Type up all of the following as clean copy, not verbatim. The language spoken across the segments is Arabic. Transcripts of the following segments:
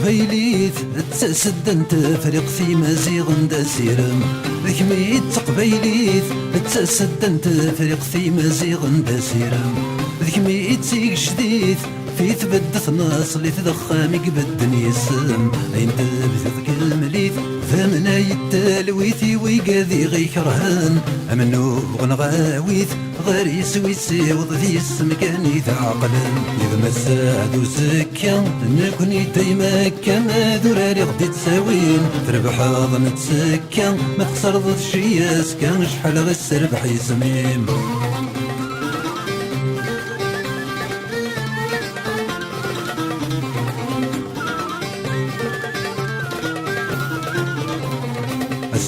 تقبيليت تسدن تفرق في مزيغ دسيرم ذكمي تقبيليت تسدن تفرق في مزيغ دسيرم ذكمي تيق جديد في ثبدت ناصلي تضخامي قبد يسم اين تبذذ المليت ثمنا يتالويثي ويقاذي غي كرهان امنو غنغاويث غير يسوي سيوض ذي السم كان يتعقلا إذا مساد وسكا نكوني تيمكا ما ذراري غدي تساوين تربح ظن تسكا ما تخسر ضد شياس كان شحال غير السربح يسميم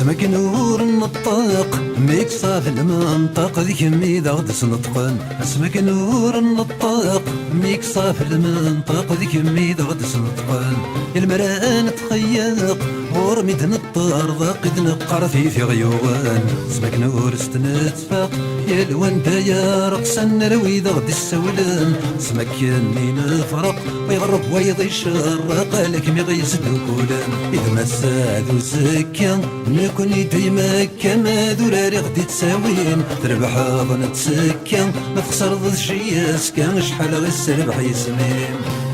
اسمك نور النطاق ميك صاف المنطق ذيك ميدا غد سنطقن اسمك نور النطاق ميك صاف المنطق ذيك ميدا غد سنطقن المران تخيق ورميد نطار ضاقد نقر في غيوان اسمك نور استنتفاق يا الوان يا رقصن رويد غد السولان اسمك كني نفرق ويغرب ويضي شرق لك مي غيسدو كولان اذا ما ساد وسكا نكوني ديما كما ذراري غدي تساوين تربح ظن تسكا ما تخسر ضد شياس كان شحال غير السربح يسميم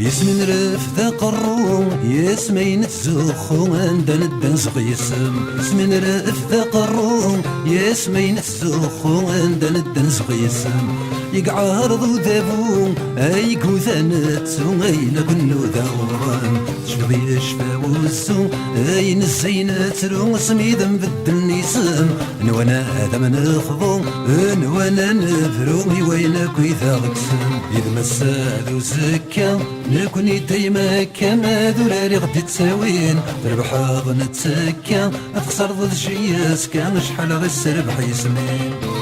يسمين رف ذا قرو يسمين تزخو عندنا الدنسق يسم يسمين رف ذا قرو يسمين تزخو عندنا الدنسق يسم يقعرض ذابو اي كوثانتو اين كنو ذاوران تشفضي اشفا وسو اي نسينات رو سميدا بدل يسم نوانا هذا من نخضو نوانا نفرو وين كويثا غكسم اذا مساد وسكا نكوني ديما كما ذراري غدي تساوين تربح ظن تسكا تخسر ضد شياس كان شحال غير السربح يسمين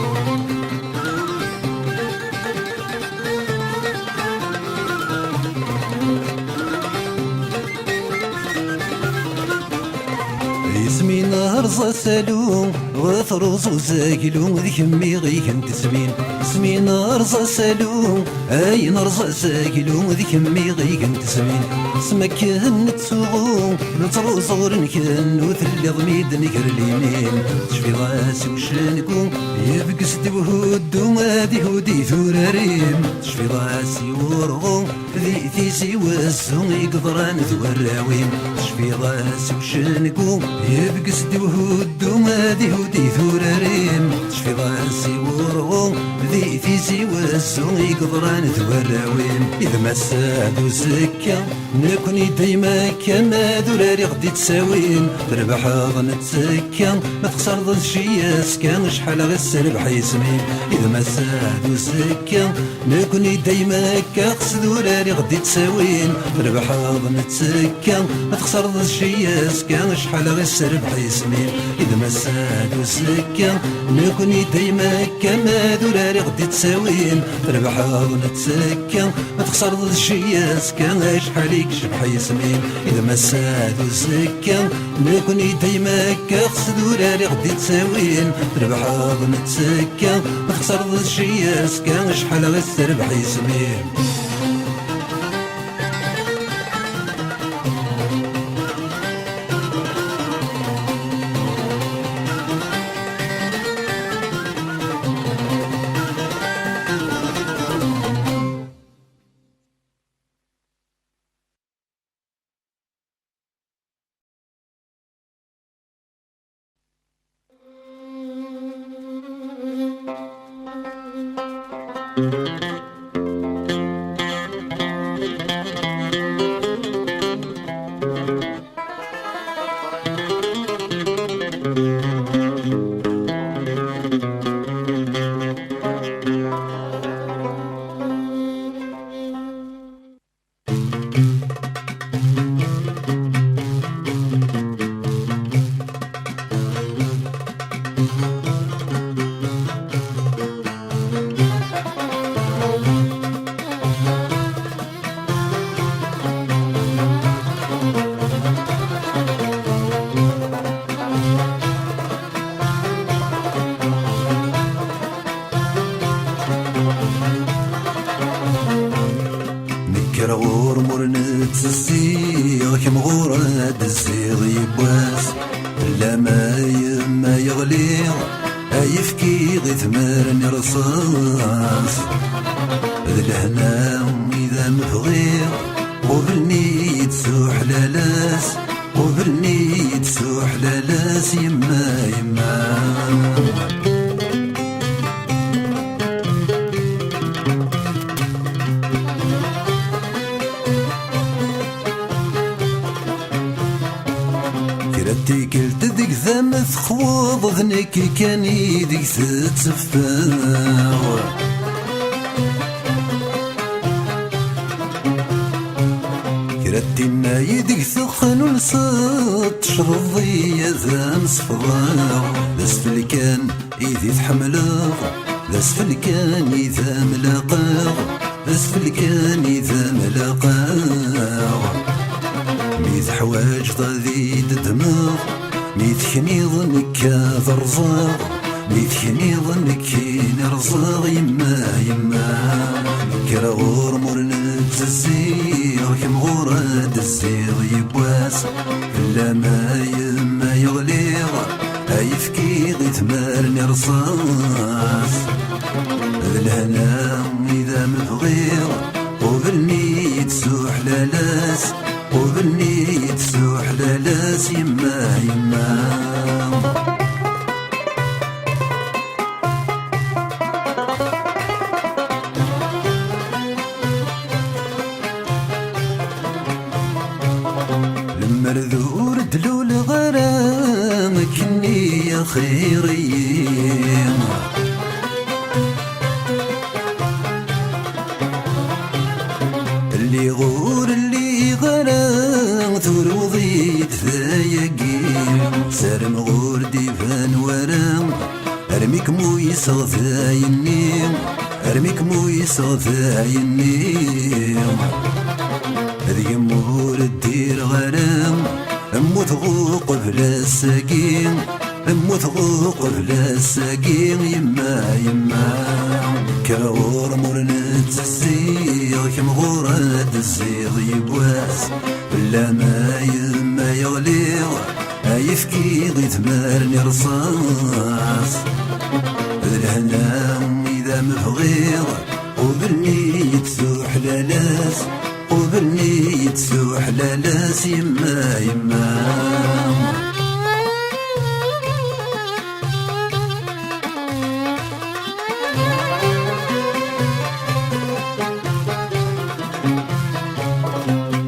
يسمين هرزة سالو وثروز وزاكلو ذيك مي غيك انت سمين يسمين هرزة سالو اي نرزة ساكلو ذيك مي غيك انت سمين سمك نتسوغو نتروز غرنكن وثلي ضميد نكر اليمين تشفي راسي وشنكو يبقس دوهود وهادي هودي ثوراريم تشفي راسي ورغو ذي ثيسي واسو يقدران ثوراويم تشفي راسي وشنكو يبقس دوهود وهادي هودي ثوراريم تشفي راسي ورغو ذي ثيسي واسو يقدران ثوراويم إذا ما سادو سكا نكوني ديما كما ذراري غدي تساوين تربح ظن تسكا ما تخسر ضد شياس كان شحال غير السربح يسمين إذا ما سادو سكا نكوني ديما كاقص ذراري غدي تساوين تربح ظن تسكا ما تخسر ضد شياس كان شحال غير السربح يسمين إذا ما سادو سكا نكوني ديما كما ذراري غدي تساوين تربح ظن تسكا ما تخسر ضد شياس كان شحال شبح يسمين إذا ما سادو سكا نكوني ديما كاقص ذراري غدي تساوين تربح ظن تسكا ما تخسر ضد شياس كان شحال غير السربح يسمين كراور مرنت الزيغ كم غورد الزيغ يبواس لا ما يغليغ يفكي غي ثمرني رصاص الهنا إذا مفغير وبالني تسوح لالاس وبالني تسوح لالاس يما يما كرتي كلت ذيك ثمث خوض ذنك كان يديك تتسفاغ كرتينا يديك ثخن ونصد تشرضي ذا مصفضاغ لاسفل كان إيدي تحملغ لاسفل كان إذا ملاقاغ لاسفل كان إذا ملاقاغ ميت حواج ضاذي الدماغ ميت كني ظنك ذرزاغ ميت كني ظنك نرزاغ يما يما كراغور مرنت الزيغ كم غورد الزيغ يبواس كلا ما يما يغليغ يفكي غي ثمارني رصاص الهنا إذا مبغيغ وبالني تسوح لالاس وبالني تسوح لالاس يما يما المرذور دلول غرام كني يا خيري اللي غور اللي غرام ثور وضيت ثايقين سارم غور ديفان ورام ارميك مويس غثاينيم ارميك مويس غثاينيم هذي مور الدير غرام اموت غوق بلا الساقين اموت غوق بلا الساقين يما يما كراور مرنت الزيغ كم غورد الزيغ يبواس بلا ما يما يغليغ يفكي غي ثمارني رصاص الهنا إذا مبغيغ وبالني تسوح لالاس وبالني تسوح لالاس يما يما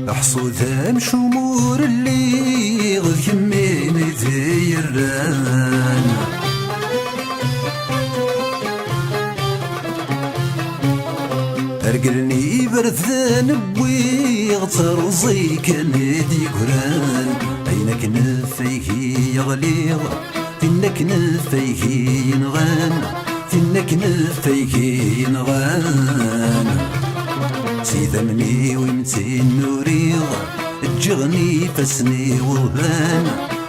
حصوذا مشمور اللي غذ كميني ذيران ارقلني برثان بويغ ترزي كان يدي قران عينك نفيك يغليغ تنك نفيك ينغان تنك نفيك ينغان سيدا مني ويمتين نوريغ الجغني فسني وضبان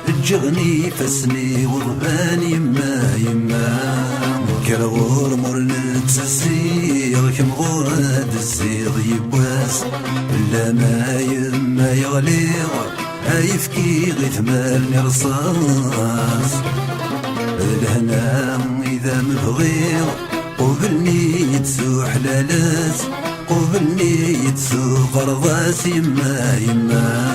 الجغني فسني وضبان يما يما كراغور مرنت الزيغ كم غورد الزيغ يبواس بلا ما يما يغليغ يفكي غي ثمارني رصاص الهنا إذا مبغيغ وبالني تسوح لالاس وبالني تسوق رضاس يما يما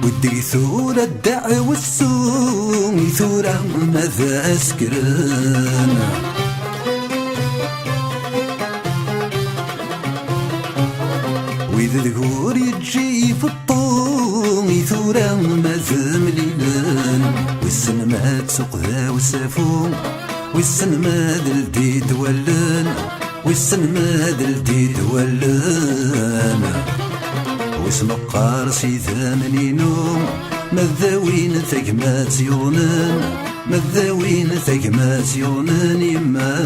ودي ثورة الدع والسوم ثورة ماذا أسكران وإذا ذكور يجي في الطوم ثورة ماذا مليلان والسن ما تسوق ذا وسافون والسن ما دلتي تولان والسن ما دلتي تولان واسم قارسي ثامنينو مذاوين ثقمات يونان مذاوين ثقمات يونان يما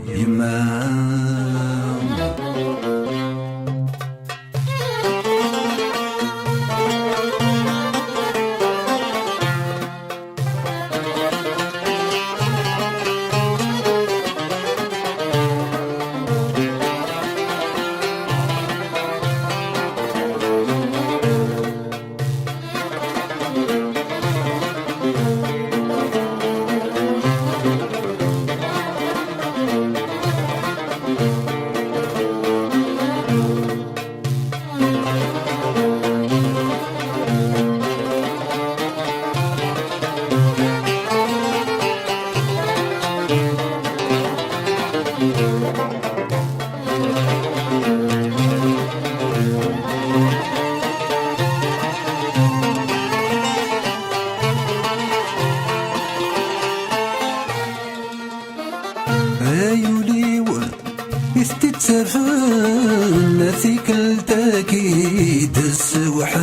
يما ثيك التاكيد السوحاش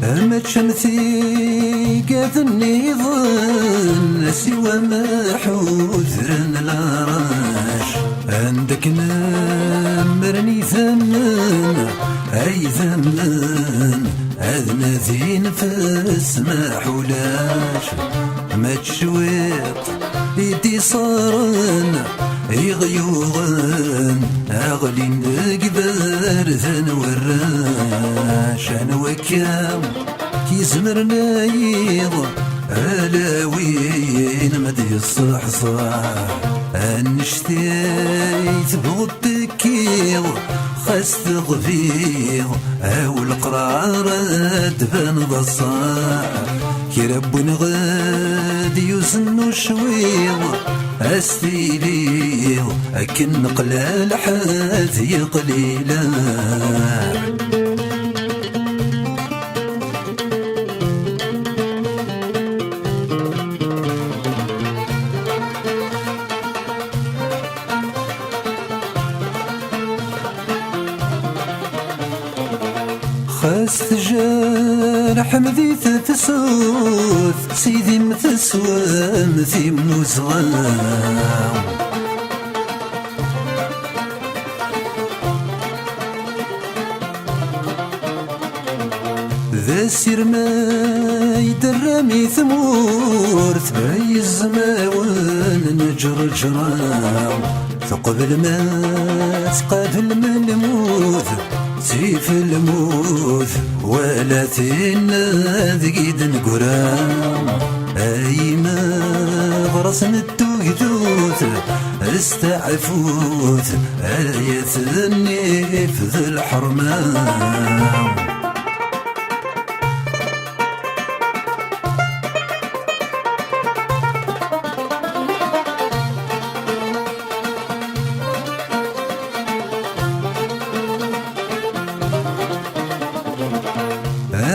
أما شمثي قاذني ظن سوى ما حوثرن العراش عندك نمرني ثمن أي ثمن أذن ذي نفس ما حولاش ما تشويط يدي صارن يغيوغن أغلين قبار ذن وراش أنا وكام يزمر نايض ألاوين مدي الصحصح أنشتيت بغدكيض خست غفيض أو القرار دفن بصاح كرب نغاد يسن شويض أستيليض أكن قلال حاذي قليلا خاست جارح مذي تسوث سيدي متسوى مثي منوزغام ذا السير ما يدرمي ثمورث باي الزماون نجر جرام ثقبل ما تقابل من الموت سيف الموت ولا تينا ذقيد نقرام أي ما غرس التوثوث استعفوت آية النيف ذي الحرمان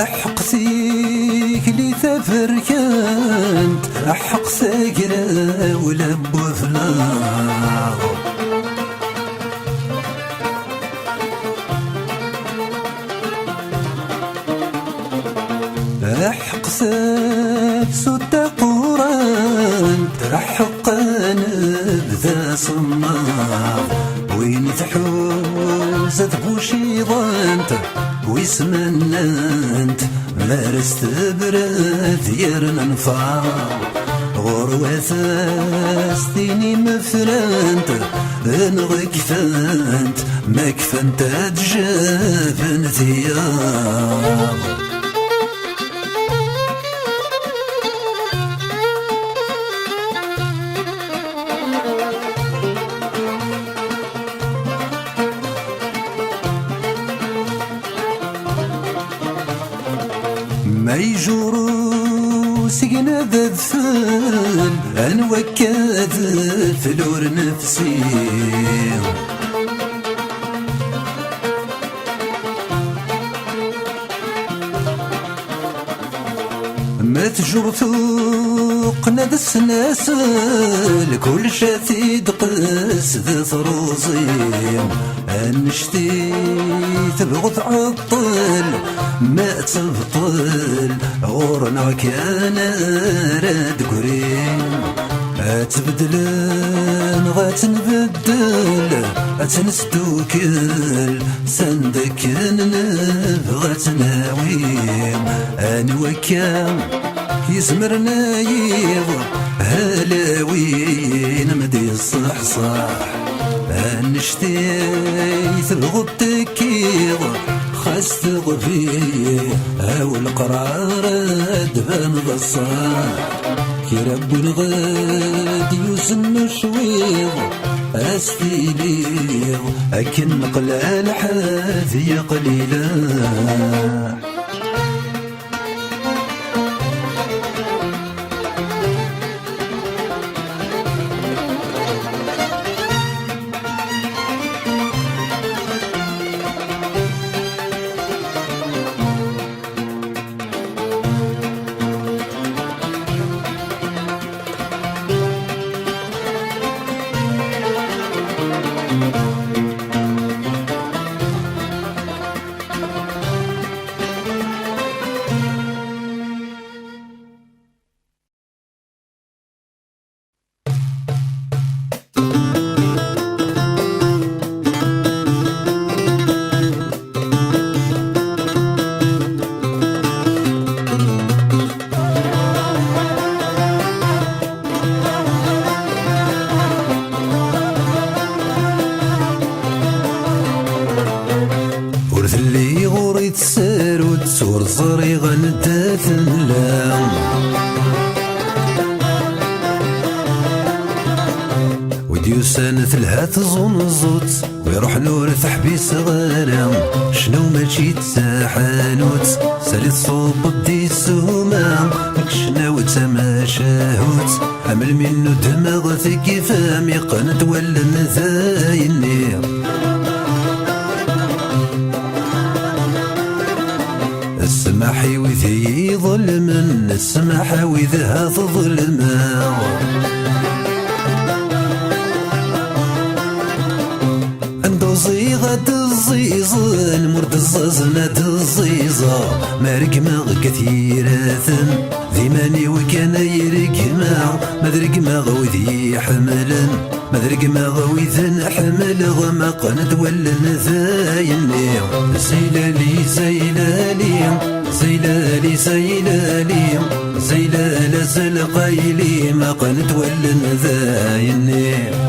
أحق ثيك لي ثفر كانت أحق ثقرا ولا بوثلاغ أحق ثاب سوت قران ترحق نبذا صناغ وين تحوزت بوشي ضانت ويسمننت مارست برد يرن نفع غروة ثاستيني مفرنت انغي كفنت ما كفنت تجابن ثياب ما يجورو سقنا ذا الثل أنوكاد ثلور نفسي ما تجور ثوق ند السناسل كل شاتي دقس ذا ثروزي أنشتي تبغى تعطل ما تبطل غورنا كان راد قريم أتبدلن غتنبدل أتنستوكل سندك نبغى تناويم أنوكام يزمر نايض هلاوين مدي الصحصح أنشتيت الغطكيض خست غفيه أو القرار دفن بصاح كرب الغاد يسن شويض أستيليض أكن قلال حاذي قليلا وسانة الهات زنزوت ويروح نور تحبيس غرام شنو ماشي تساحانوت سالي تصوب بدي السهومة شنو تماشاهوت عمل منو دماغ ثقي فامي قنت ولا نذايني السماحي وذي ظلما السماحة وذها ظلما صيغة الزيزان مرد الزازنة الزيزة مارقمة كثيرة ذي ماني وكان يرقمة مدرقمة غوذي حملا مدرقمة غوذي حمل غما قند ولا نذايني زيلالي زيلالي زيلالي زيلالي زيلالي زلقايلي ما قند ولا نذايني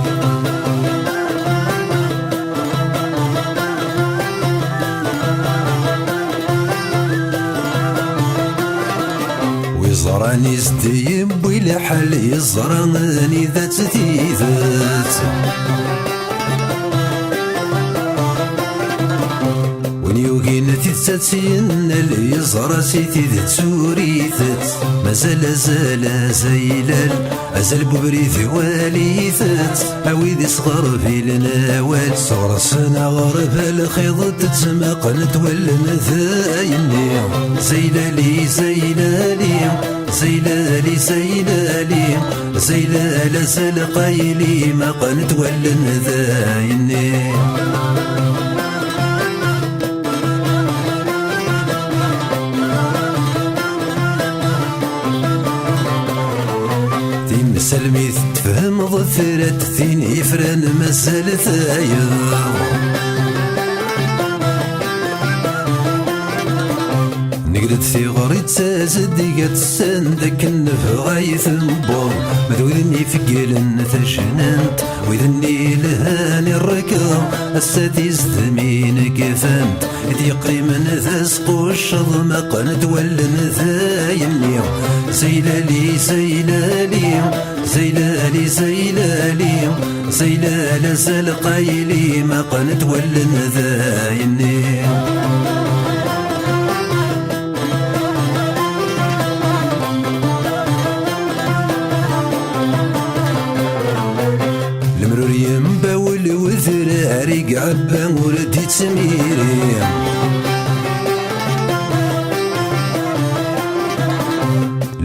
زراني ستيب ويلا حالي زراني ذات ثيثات ونيوغين تتساتين اللي زرا سيتي ذات سوريثات مازال زال زيلال أزال ببريث واليثات أويذ صغر في النوال صغر السنة غرب الخيض تتسمى قنت ولا نذايني زيلالي زيلالي زيلالي زيلالي زيلال سلقايلي ما قنت ولا نذايني سلمي تفهم ظفرت ثين يفرن مازال ثاير نقدت ثغري تزدقت السندك النفغاي ثنبور مذوذني في قيلن ثجننت وذني لهاني الركا الساتي زدمين كفنت ثيقي من ثسقو الشظم قنت ولا نثايني زيلالي زيلالي زيلالي زيلالي زيلال سلقايلي ما قنت ولا نذايني المرور ينباول وذراري قعبا وردي تسميري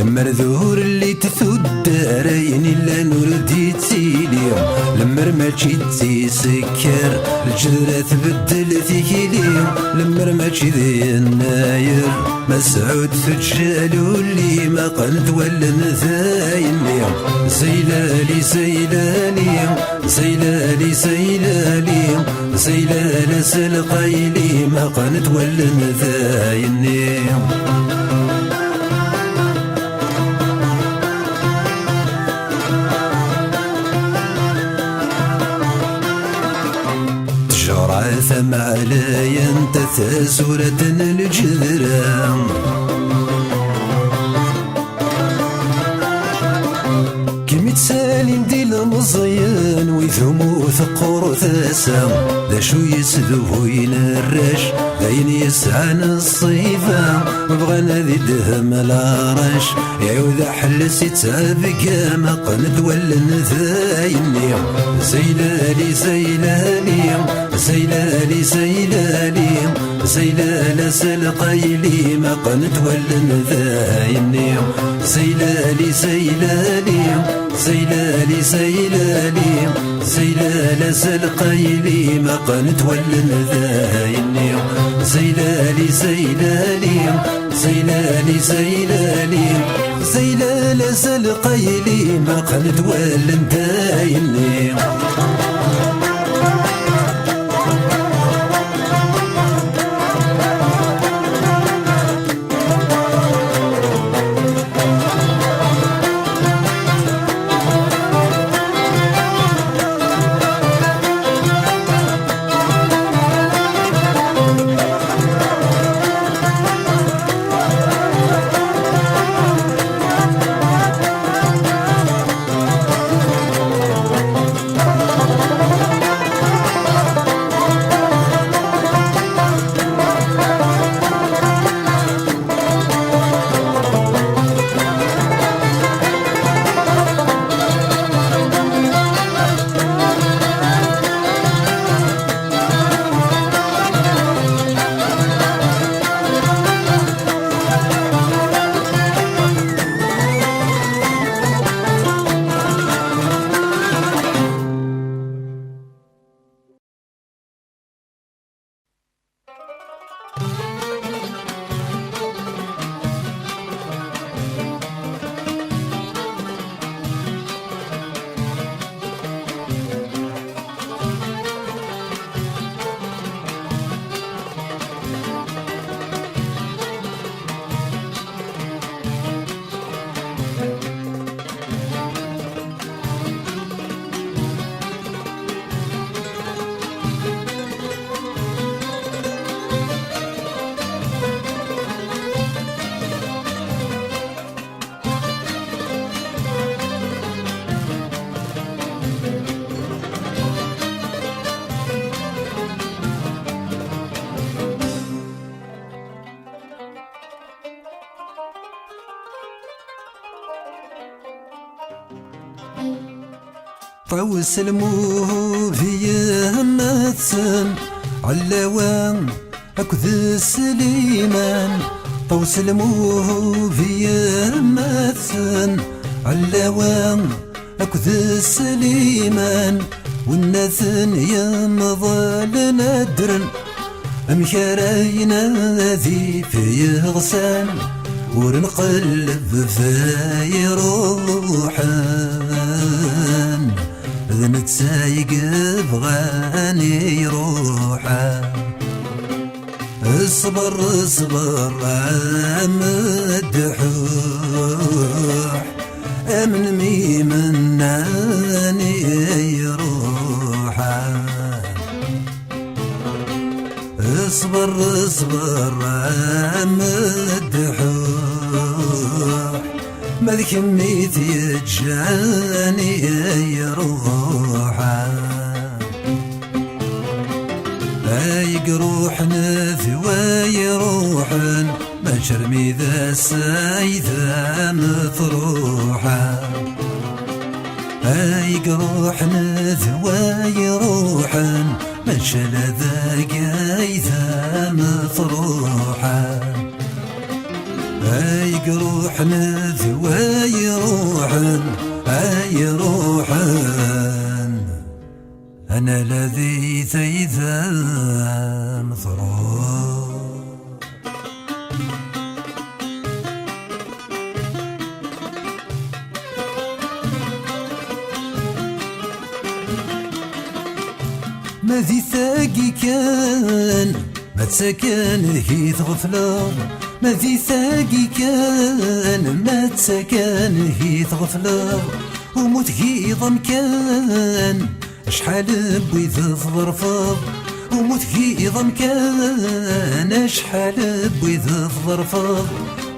لما ذهور اللي تثود دارين الا نور دي تسيلي لما رماتشي تسكر الجذرة تبدل ثيكيلي لما رماتشي ذي الناير مسعود تجالو اللي ما قنت ولا نثايني زيلالي زيلالي زيلالي زيلالي زيلال سلقايلي ما قنت ولا نثايني ثم علي انت ثاسورة الجذرة كمي تسالي دي المزيان ويثمو ثقور ثاسا ذا شو يسذو ينرش ذاين يسعن الصيفة وبغانا ذي دهم العرش يعوذ حلس يتسابق ما قند ولا نثايني زيلالي زيلالي زيلالي زيلالي زيلال سلقايلي ما قنت ولا نذايني زيلالي زيلالي زيلالي زيلالي زيلال سلقايلي ما قنت ولا نذايني زيلالي زيلالي زيلالي زيلالي زيلال سلقايلي ما قنت ولا نذايني طاو سلمو في يمتسن علاوان أكد السليمان طاو سلمو في يمتسن علاوان أكد السليمان والناثن يمضل ندرن أمشارينا ذي في غسان ورنقلب في روحان إذا نتسايق بغاني روحان اصبر اصبر مدحوح امن ميمناني روحان اصبر اصبر مدحوح ما ذيك ميت يجاني روحان اي روحنا ثواي روحن ما شرمي ذا سايذا مطروحا اي روحنا ثواي روحن ما شل ذا قايذا مطروحا اي روحنا ثواي روحن اي روحن أنا الذي ثيثا مطروح ما ذي ثاقي كان ما تسكن هيث غفلة ما ذي ثاقي كان ما تسكن هيث غفلة وموت هي ضمكان شحال بويذ الظرفاض وموت في ضمكان شحال بويذ الظرفاض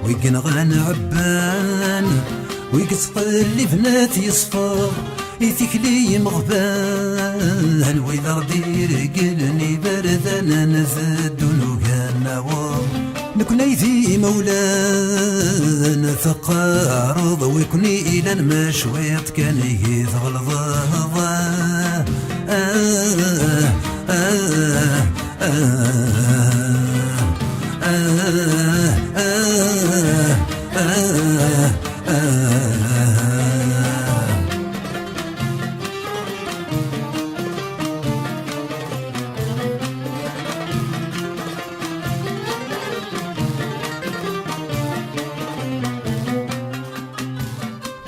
ويقن غان عبان ويقصقل بنات يصفى يثيك لي مغبان وإذا ردي رقلني بردان نزد ونوغان نوار نكون ايدي مولانا ثقارض ويكوني إلى المشويط كان يثغلظه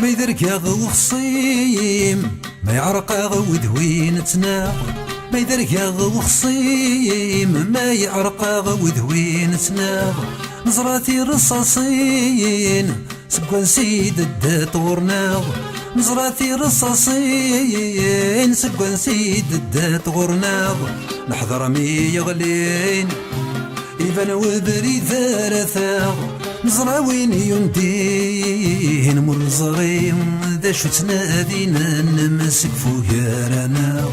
ما يدرك يا غوخصيم ما يعرق غود وين تناغ ما يدرك يا غوخصيم ما يعرق غود وين تناغ نزراتي رصاصين سبقان سيد الدات غورناغ نزراتي رصاصين سبقان سيد الدات غورناغ نحضر مي يغلين يبان وبري ثلاثاغ نزرع وين يندين منظرين ذا شو تنادينا نمسك فوقانا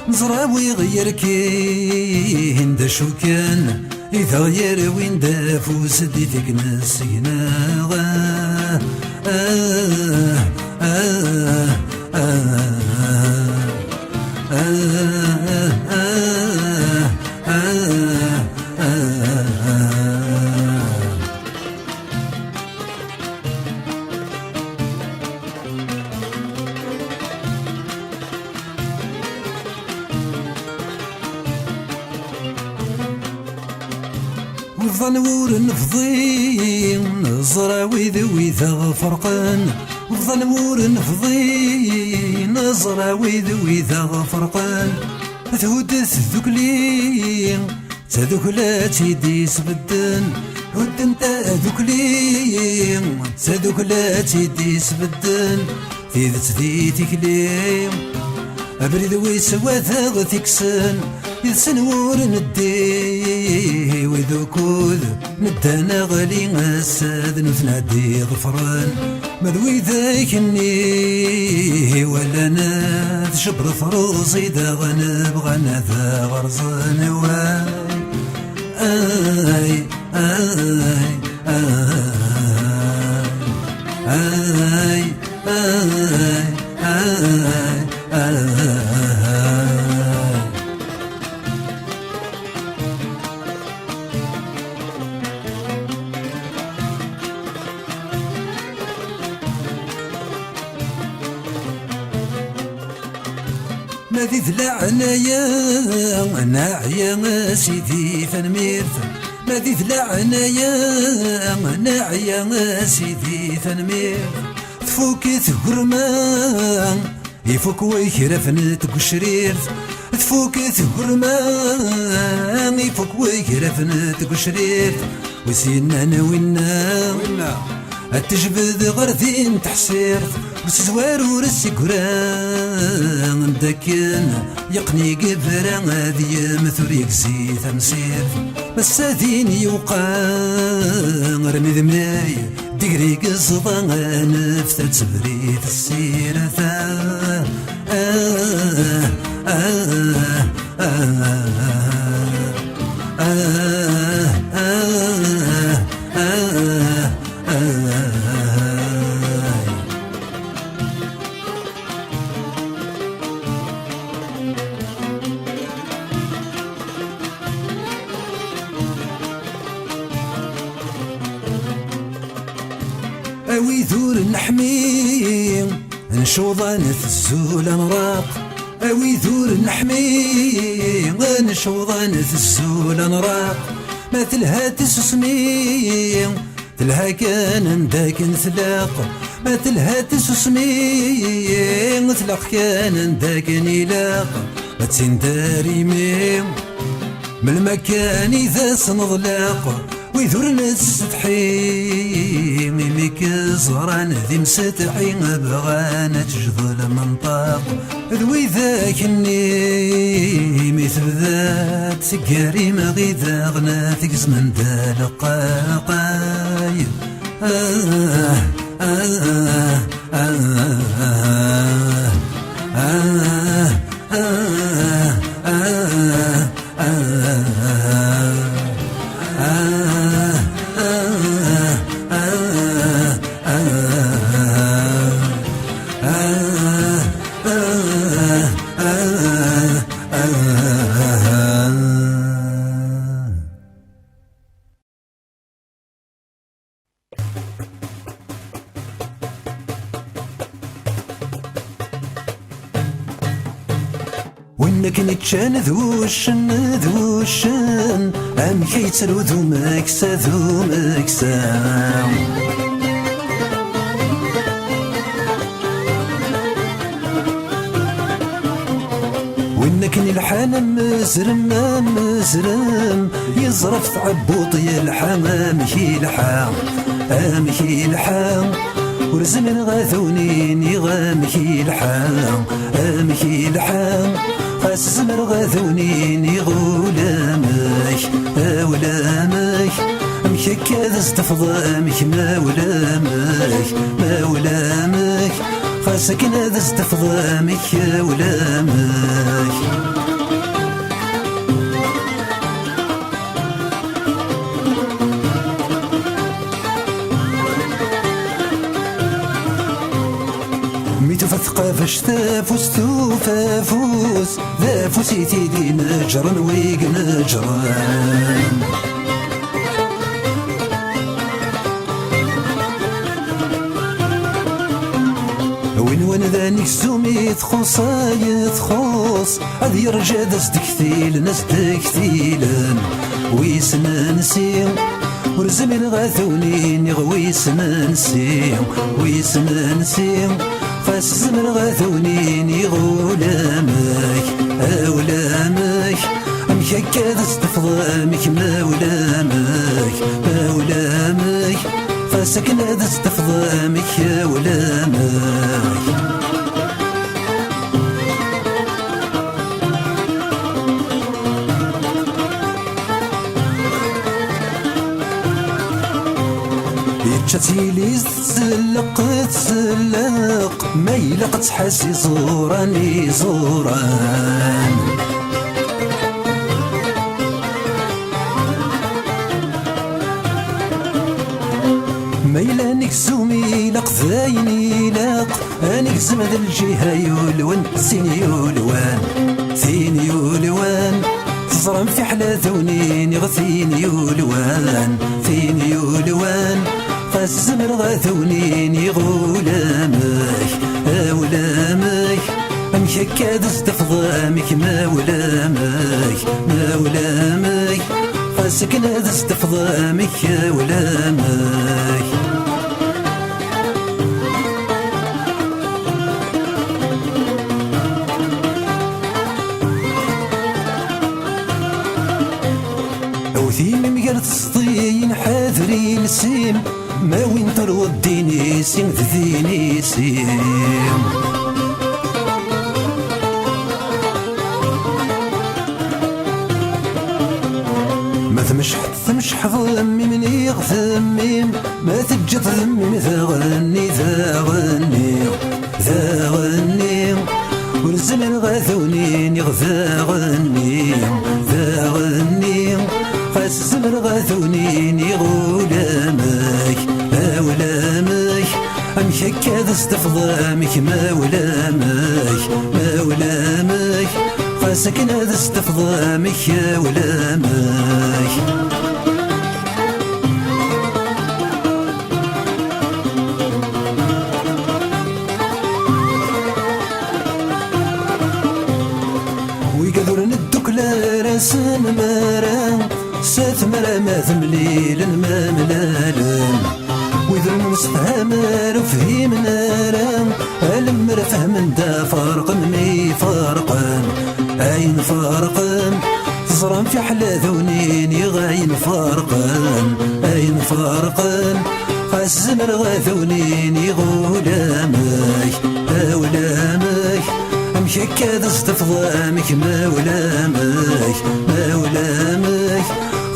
نزرع ويغير كين ذا شو كان إذا غير وين دافوس ديتك نسينا وظنور نفضي نزرع ويذا فرقان وظنور نفضي نزرع ويذا فرقان تهدث ذكلين تذكلات يدي سبدن هد انت ذكلين تذكلات يدي سبدن ثيذت ذي تكليم أبرد ويسوى ثاغ تكسن يسن ور ندي وذكوذ ندانا غلي غساد نثنادي غفران مذوي ذاكني ولا ناث شبر فروز إذا غنبغى ذا غرزان واي آي آي آي آي آي ما ذي ذلعنا يا ناعيا سيدي ثنميرت ما ذي ذلعنا يا ناعيا سيدي ثنميرت تفوك ثقرمان يفوك ويكرفن تقشريرت تفوك ثقرمان يفوك ويكرفن تقشريرت وسينا انا وينا التجبد غرذين تحسيرت وسزوار ورسي قران داكن يقني قبرا هذي مثل يكزي تمسير بس هذين يوقان رمي ذمناي دقري قصدا نفتر تبريد السيرة أوي ذور نحمي نشوضان الزول نراق أوي ذور نحمي نشوضان الزول نراق ما تلها تسسمي تلها كان داكن ثلاق ما تلها تسسمي تلاق كان داكن يلاق ما تسنداري من المكان إذا سنضلاق ويذور نستحي ميميك زغران ذي مستحي بغانا تجذل المنطاق ذوي ذاك النيمي تبذات سكاري ما غيدا غنا تقز من دالقاقاي وإنك نتشان ذوشن أم كيتسلو ذو مكسا وإنك نلحان مزرم يزرف عبوط يلحام أمكي لحام ورزمن غاثونين يغامكي لحام أمكي لحام خاس زمر غاثونين يغولامك أولامك أمك كذا استفضامك ما خاسك نذا استفضامك أولامك ثقافش تافوس ذا فوسيتي دي نجرن ويق نجران وين ذانيك سومي تخص هذ يرجع دست كثيل ناس تكثيلا ويسنا نسيم ورزمين غاثونين يغويسنا نسيم خاس زمر غاثونين يغولامك أولامك أمك كذا استفضامك مولامك خاسك نذا استفضامك أولامك يتشتيلي تسلق ما يلق تحسي زوران ما يلانك زومي لق ذاين يلاق أني زمد الجهة يولون سين يولوان ثين يولوان تزرم في حلا ثونين غثين يولوان ثين يولوان فالزمر غثونين يغولامك أولامك أمشك هذا استفضامك مولامك مولامك فاسكن هذا استفضامك أولامك أوثيم مقال تسطين حاذرين سيم ما وين تروى الديني سين ذيني سيم ما ثمش حظمي من يغثميم ما تجد ذمي ذا غني ذا غني ذا غني والزمن غاثونين يغذا غني ذا غني قاس الزمن غاثونين يغولامك أولامك أمشك هذا استفضامك مولامك مولامك قاسك هذا استفضامك أولامك ويقدرن الدكلا راسن مرا سات مرا ما ثمليل ما ملالن ويذرن نسفهم رفهم نارا المر فهم دا فرقا مي فرقا عين فرقا تزرم في حلا ذونين يغاين فرقا عين فرقا خاس زمر غاثونين يغولامك أولامك أمشك هذا استفضامك مولامك مولامك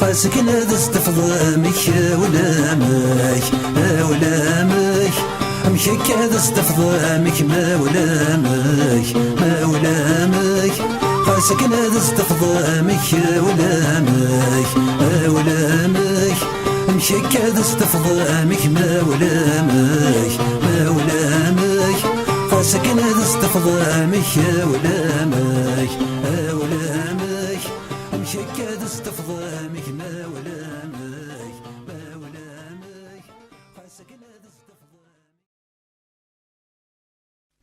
خاسك هذا استفضامك أولامك أولامك أمشك هذا استفضامك مولامك مولامك خاسك هذا استفضامك أولامك أولامك أمشك هذا استفضامك مولامك مولامك سكن هذا استفضامك أولامك أولامك أمشك هذا استفضامك مولامك مولامك سكن هذا استفضامك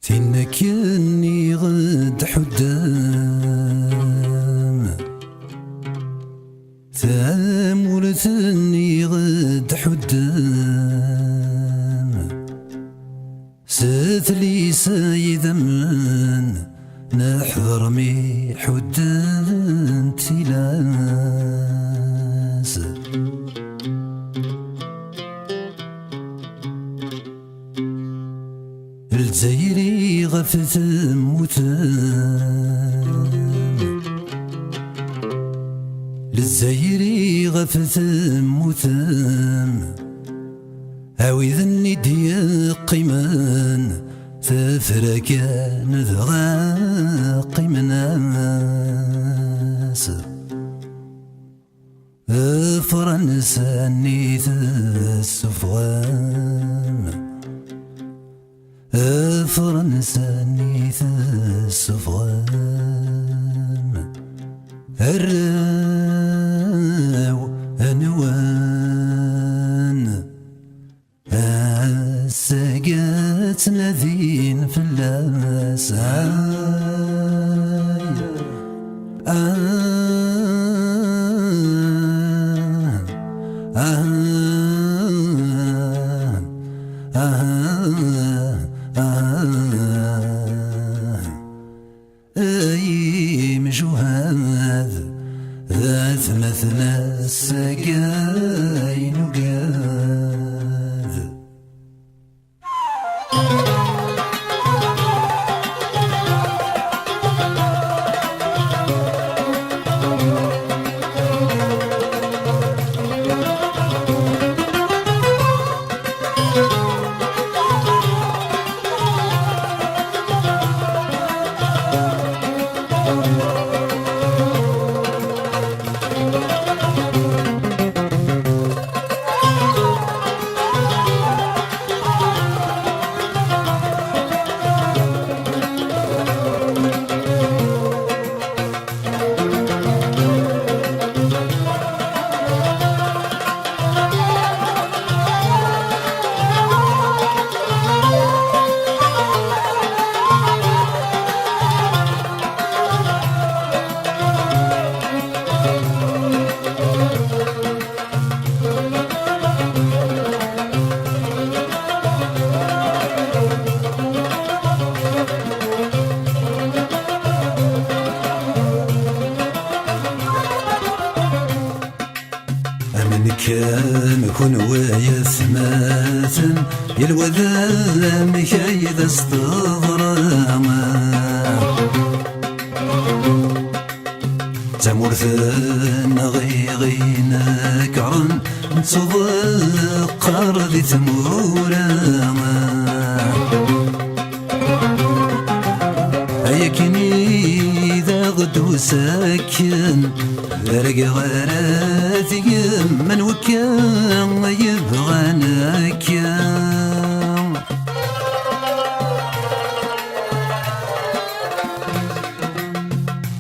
تنك إني غد حدام تامرتني غد حدام ساتلي سايدا من نحضر مي حدان تلاس الجزائري غفت موتان الجزائري غفت موتان هاوي ذني دي قيمان تفرقا نذغا قيمناس فرنسا نيت السفغان فرنسا نيت السفغان الراو أنوان الساقات نذين في أي مجوهاد ذات مثنى الساقاين وقاد الوذام كايد استغراما تمورثن غيغين كرن نتذكر ذي ثموراما أيكني ذا غدو ساكن ذرق غراتي من وكان يبغانك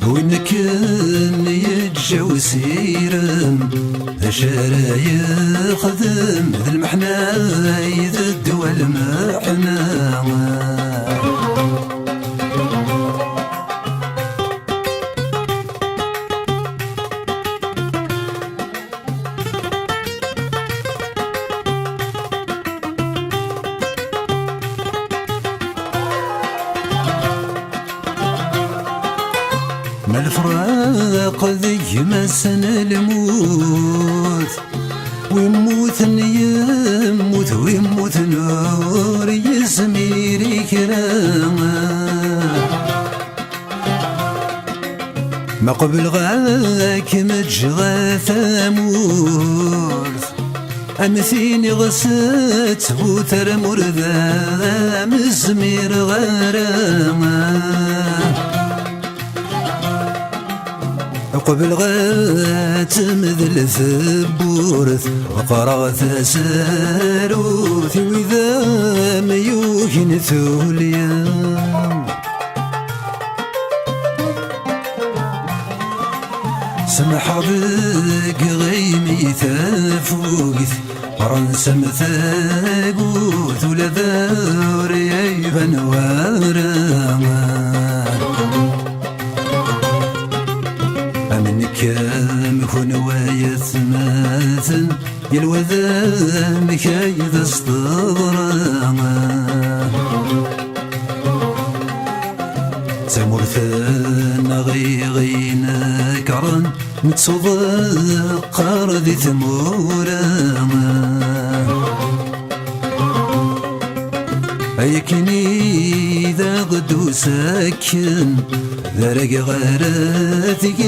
وين كان يتجاو سيرا أشارا يخدم ذا المحنا إذا الدوا المحنا ما الفراق ذي مسن الموت ويموت يموت ويموت نور يسميري كراما ما قبل غاك متجغى ثامورث أمثيني غسات بوتر مرذا مسمير غراما قبل غات مذل ثبورث وقرغت ساروث وإذا ميوهن ثوليا سمح بك غيمي ثافوث رنسم ثاقوث ولا ذار ييبن وراما كام يكون ويثماثن يلوذام كايد استضراما تمورثن غيغينا كرن نتذكر ذي ثموراما أيكني ذا غدو ساكن ذرق غراتك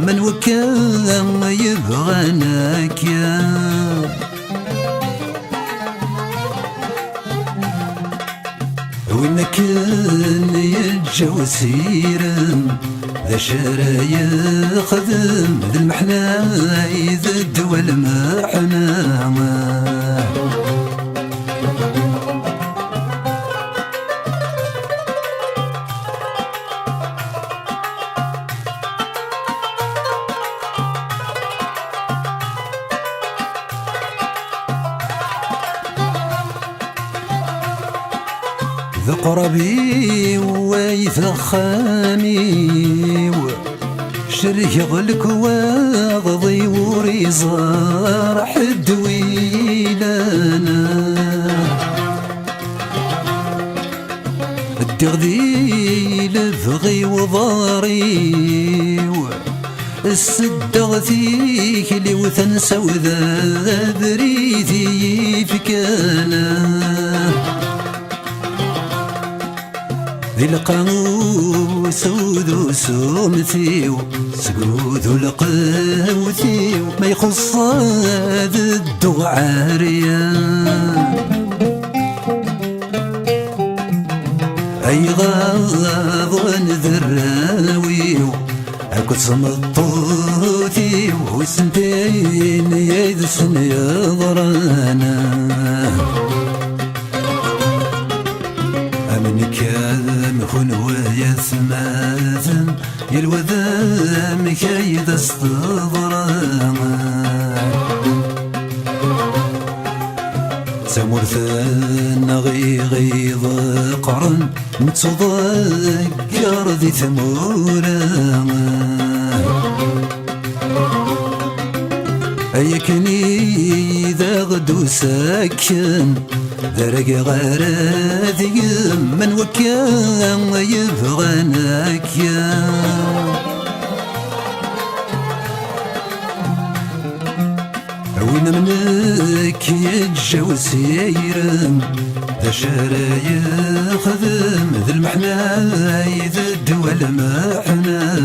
من وكان يبغانك وين كان يتجاو سيرا ذا شارا يخدم ذا المحنا إذا الدوا المحنا ذقربي ويثخامي شريه غلك واغضي وريزار حد ويلانا الدغذي لفغي وضاري السدغ فيك اللي وثنسى وذا بريدي فكانا ذي القاموس ودو سومثيو سقودو لقاوثيو ما يخص هذا الدغعاريا أي غاض ذراويو أكو صمطوثيو وسنتين يدسن يضرانا أمن كلام هون ويثماثن يلوذام كايد استضراما تمورثن غيغيظ قرن نتذكر ذي ثموراما أيكني ذا غدو ساكن ذرق غراتي من وكان يبغانك وين منك يتجاوز سيرم ذا شارع يخدم ذا المحنا ذا الدول محنا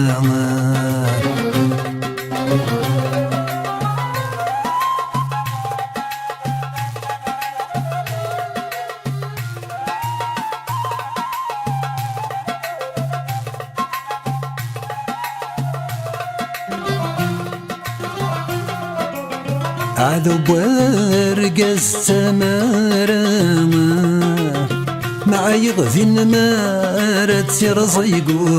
عذب ورقص تمارما مع يغذين مارت سير صيقو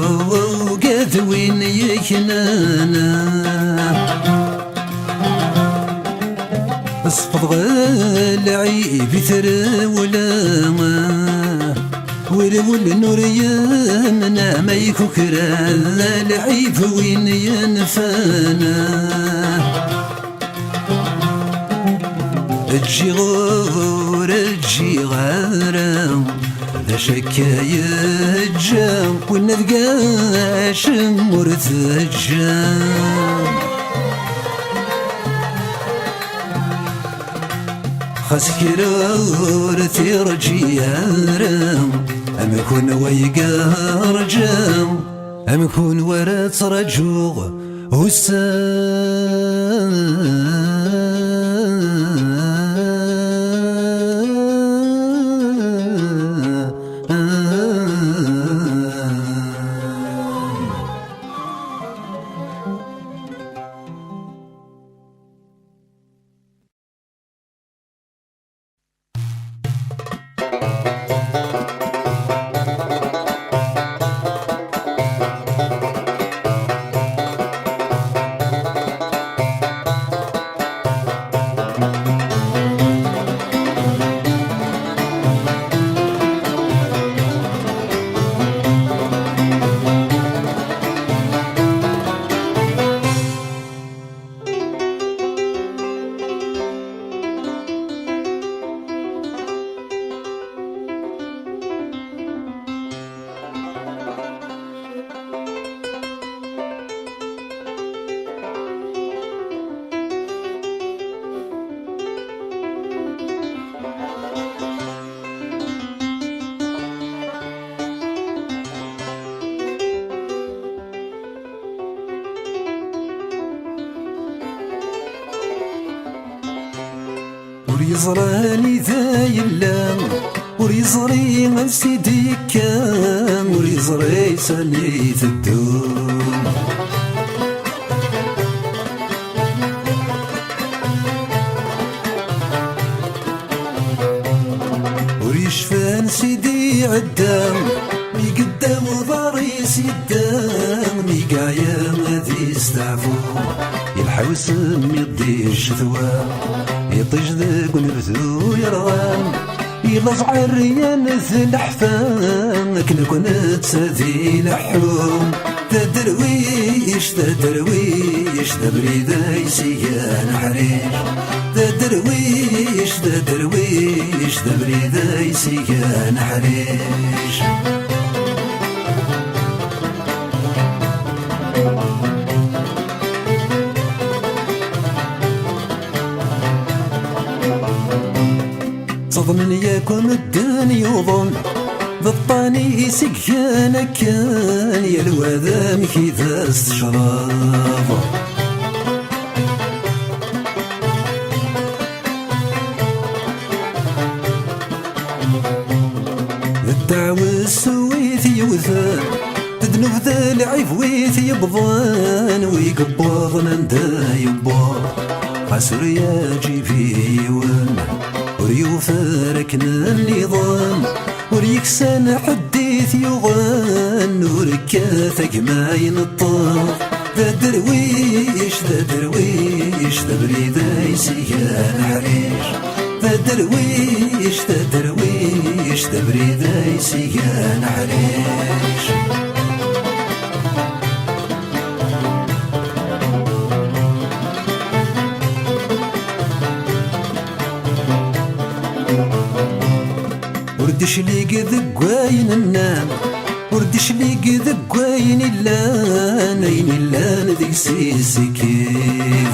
وقاذوين يكنانا اصفض غالعي بثرولا ولول نور يمنا ما يكوكرا العيب وين ينفانا الجغور الجغارة ذا شكاية الجام والنذقاش مرتجام خسكرور ترجيارم أم يكون ويقار جام أم يكون ورات رجوغ وريزراني ذا يلام وريزري من سيدي كام وريزري ساليت الدوم وريشفان سيدي عدام مي قدام ضاريس يدام مي قايا غادي يستعفو يلحوس ميضي الشثوى يطيش ذاك ونرثو يرغام يلصع الريان الحفام كنا كنا تسادي لحوم ذا درويش ذا درويش ذا بريدة يسيان حريش ذا درويش ذا درويش ذا بريدة يسيان حريش صدمن ياكم الدن يوضن بالطاني سكان كان يا الوذام كذا استشراف الدعوة سويت يوثان تدنو ذا العيف ويث يبضان ويقبض من دا يبضان عسر ياجي في يوان وريوفاركنا النظام وريكسان حديث يغان وركاثك ما ينطاف ذا درويش ذا درويش ذا بريدة يسيان حريش ذا درويش ذا درويش ذا بريدة يسيان حريش وردش ليك ذقواين النام وردش ليك ذقواين اللان اين اللان ذيك سيسكيذ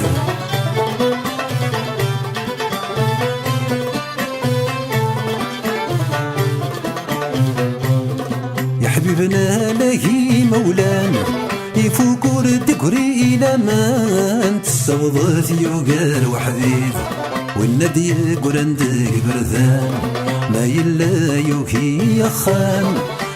حبيبنا لاهي مولانا يفوكور تكري إلى ما تستوضت يوقر وحبيب والنادي قرندك برذان ما يلا يوكي يخان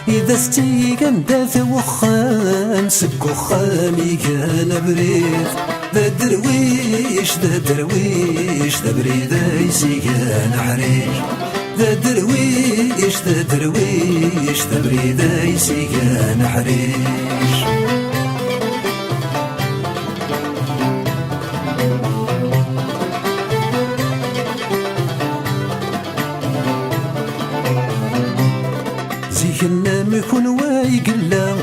إذا استيقن داث وخان سك خامي كان بريد ذا درويش ذا درويش ذا بريد يسي كان حريش ذا درويش ذا درويش ذا بريد يسي كان حريش زيكنا مكون وايقلا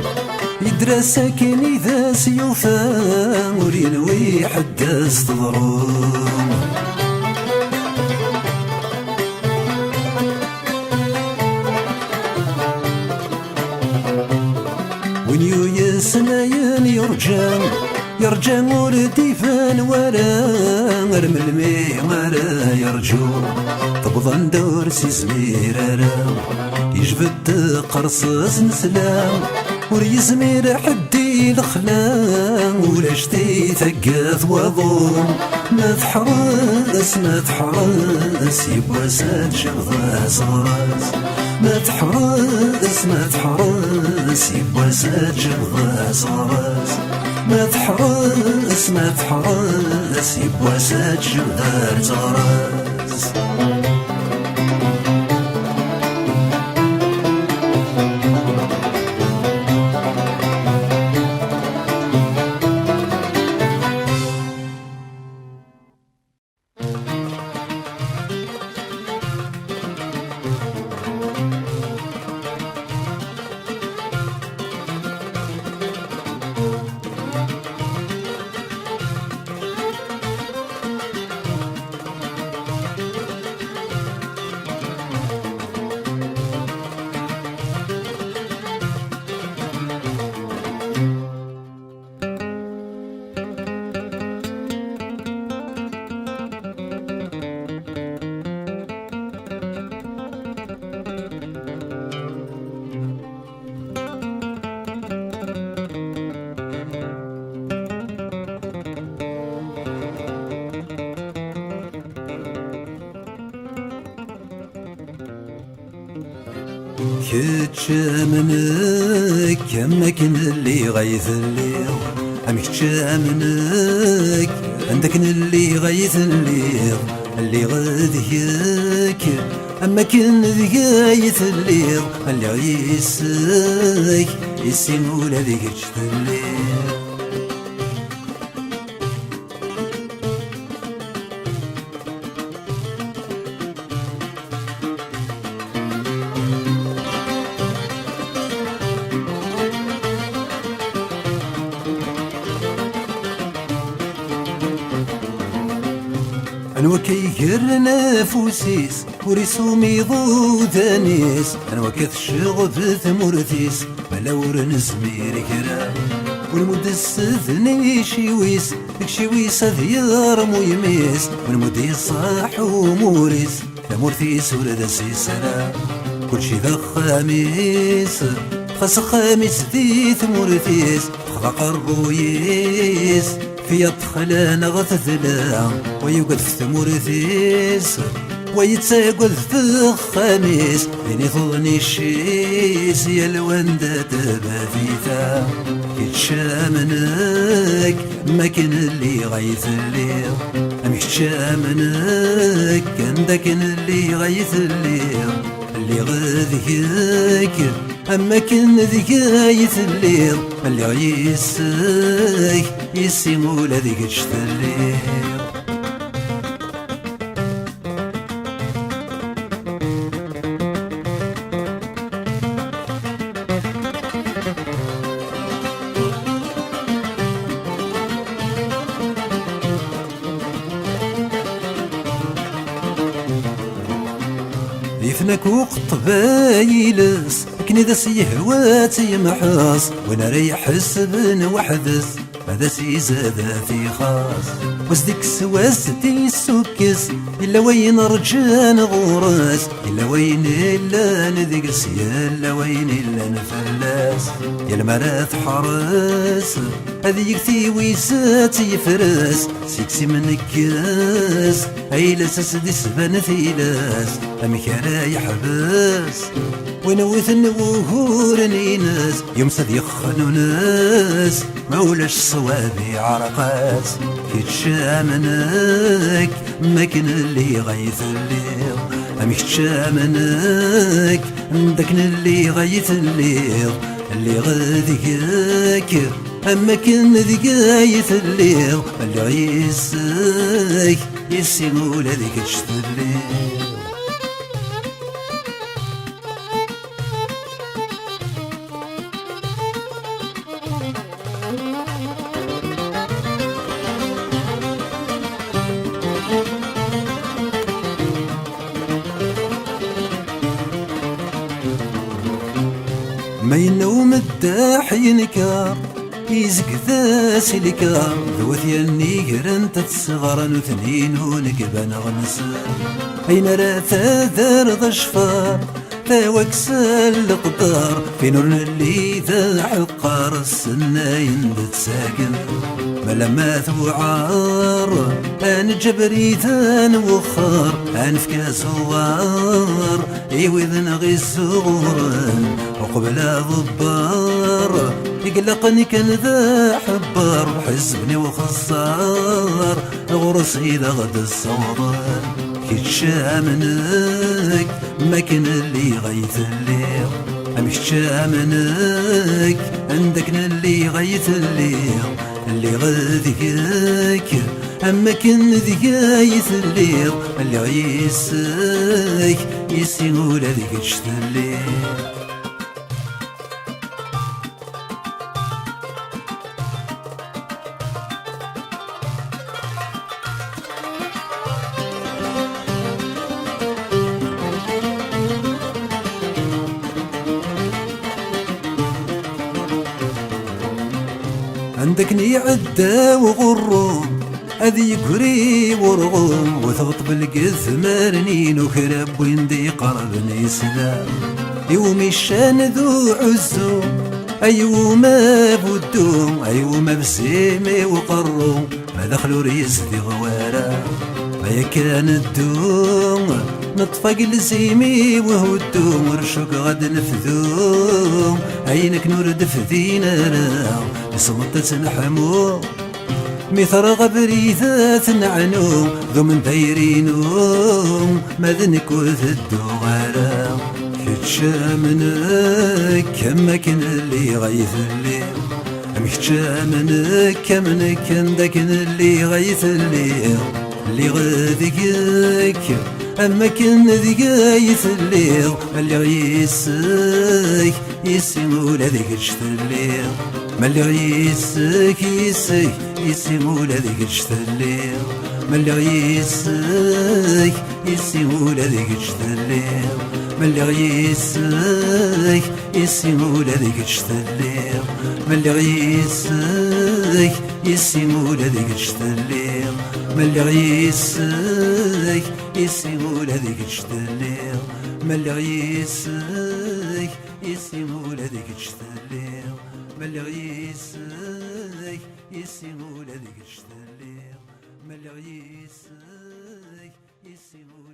يدرى ساكن إذا سيوفا ورينوي حداس تضرون ونيو يسناين يرجع ولدي فان ورا رملمي ورا يرجو تبضن دور سي زمير يجبد قرصص نسلام وريزمير حدي الخلام ولا شتي ثقث وضوم ما تحرس ما تحرس يبغى ساد شغضة صراس ما تحرس ما تحرس يبغى ساد شغضة صراس ما تحرس ما تحرس يبغى ساد شغضة صراس كتشامنك كمك اللي غيث الليل أمك تشامنك عندك اللي غيث الليل اللي غاديك أما كن ذيايث الليل اللي غيسك يسمو لذيك الليل أنا وكيهر نافوسيس ورسومي ضودانيس أنا وكث شغف ثمورتيس ملاور نزمير كرا والمد السذني شيويس شيويس ذيار ميميس والمد يصاح وموريس ثمورتيس ولد سيسرا كل شي ذا خاميس خاص خاميس ذي ثمورتيس خلق الرويس في الدخلان غثثلا ويوقد في ثمورثيس ويتساقل في الخميس بيني ظني الشيس يا الوندة تباثيثا يتشامنك ما كان اللي غيث الليل أم يتشامنك كان داك اللي غيث الليل اللي غاذيك أما كن ذيايث الليل اللي غيسك يسمو لذيك الليل يفنك وقت بايلس كني ذا سيهوات يمحص وانا ريح السبن وحدث هذا سيزاد في خاص وزدك سواس تيسوكس إلا وين رجان غورس إلا وين إلا ندقس إلا وين إلا نفلاس يا المرات حرس هذيك ويسات يفرس سيكسي من الكاس هيلا سسدي سبان ثيلاس أمكارا يحبس ونوث النوهور نيناس يوم سد يخنو ناس مولاش صوابي عرقات كيتشامنك ما كان اللي غيث الليل أمي كيتشامنك داكن اللي غيث الليل اللي غاديك أما كان ذقايث الليل اللي غيسك يسيمول هذيك تشت الليل ما ينوم الداح ينكار يزق ذاس الكار ذوث ينيقر انت تصغر نثنين ونكبان غنسان اين راه ذار ذا شفار ذا وكسال القدار في نور اللي ذا حقار السنة يندت ساكن ملما ثوعار ان جبري ذان وخار ان فكا صغار ايوذن غي الصغوران وقبل ضبار يقلقني كان ذا حبار حزبني وخسار غرسي ذا غد الصوضان كيتشامنك ما كان اللي غيث الليل أمش تشامنك عندك اللي غيث الليل اللي غذيك أما كان ذيايث الليل اللي غيسك يسيقول هذيك تشت الليل عندكني عدا وغروم هذي قري ورغوم وثغط بالقثمارنين وكرب ويندي قربني سلام يومي الشان ذو عزوم أيوم ما بدوم أيوم بسيمي وقروم ما دخلوا ريس ذي غوارا ما كان الدوم نطفق لزيمي وهو الدوم ورشوك غد نفذوم عينك نور دفذينا بصمتة نحمو مثر غبريثات نعنو ذو من دايرينو ماذنك وثدو غالا كتشامنك كما كان اللي غيث الليل كتشامنك كمن كان داكن اللي غيث الليل اللي غاذيك أما كان ذقايث الليل اللي غيسك يسيمول هذيك تشت الليل ما اللي غيسك يسيمول هذيك تشت الليل ما اللي غيسك يسيمول هذيك تشت الليل ما اللي غيسك يسيمول هذيك تشت الليل ما اللي غيسك يسيمول هذيك تشت الليل ما اللي غيسك يسيمول هذيك تشت الليل ما اللي غيسك يسيمول هذيك تشت الليل ما اللي غيسك يسيمول هذيك تشت الليل ما اللي غيسك يسيمول